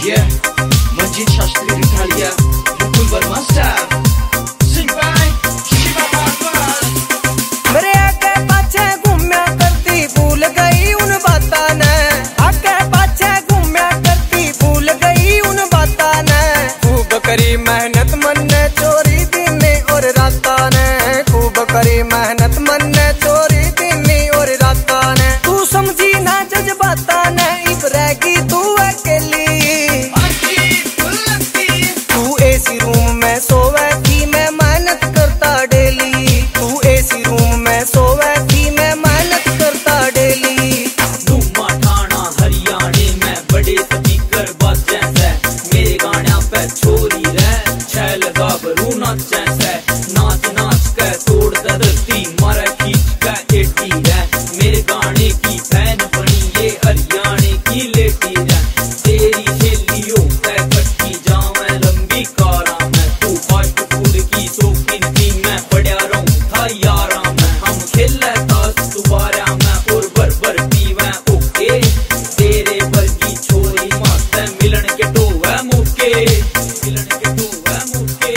Yeah, Manjit Shastri Italia, Mukul Verma Star. Sing by Shiva Bhagwan. मेरे आगे पाछे घूमया करती भूल गई उन बातां ने, आगे पाछे घूमया करती भूल गई उन बातां ने। खूब करी मेहनत मन ने चोरी दिने और रातां ने, खूब करी मेहनत मन ने चोरी दिने और रातां ने। तू समझी ना जज्बातां ने, इब रहेगी तू अकेली। तू एसी रूम में सोवे थी मैं मेहनत करता डेली, तू एसी रूम में सोवे थी मैं मेहनत करता डेली। धूमा ठाणा हरियाणे में बड़े स्पीकर बाजे से, मेरे गाना पे छोरी रह छैल गाभरू नाचे से। नाच नाच के तोड़ दरती मारा खींच के एटी रह, मेरे गाने की फैन बनी ये हरियाणे की लेटी रह। तेरी सहेलियों पे कट्टी जावे लंबी कारा में, तू फास्ट फूड की शौकीन थी मैं पड़ा रहूं था यारा में। हम खेले ताश दोबारा में और भर पीवे ओके, तेरे वर्गी छोरी माते मिलन के टोवे मुके, मिलन के टोवे मुके।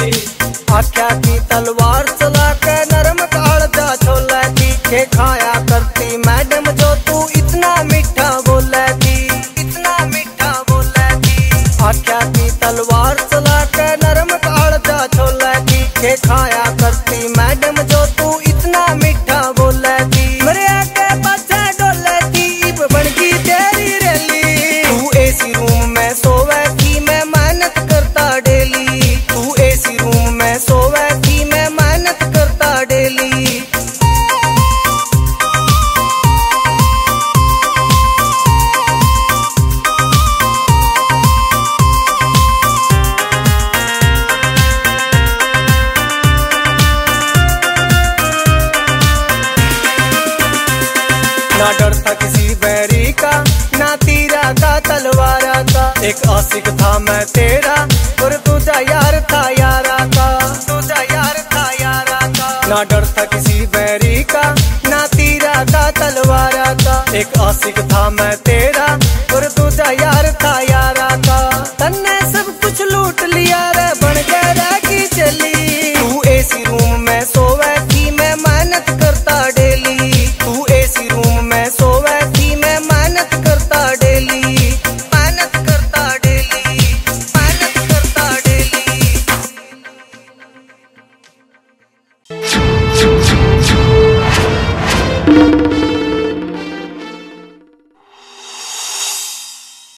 आख्या की तलवार चला के नरम कालजा छोले थी, के खाया करती मैडम जो तू इतना मीठा बोले थी, इतना मीठा बोले थी। आख्या की तलवार चला के नरम कालजा छोले थी, के खाया करती मैडम जो तू इतना मीठा बोले थी। मेरे आगे पाछे डोले थी इब बनगी तेरी रैली। तू एसी रूम में सोवे थी मैं मेहनत करता डेली, तू एसी रूम में सोवे थी मैं मेहनत करता डेली। ना डर था किसी बैरी का, ना तीरा का तलवारा का। एक आशिक था मैं तेरा और तुझा यार था यारा का, तुझा यार था यारा का। ना डर था किसी बैरी का, ना तीरा का तलवारा का। एक आशिक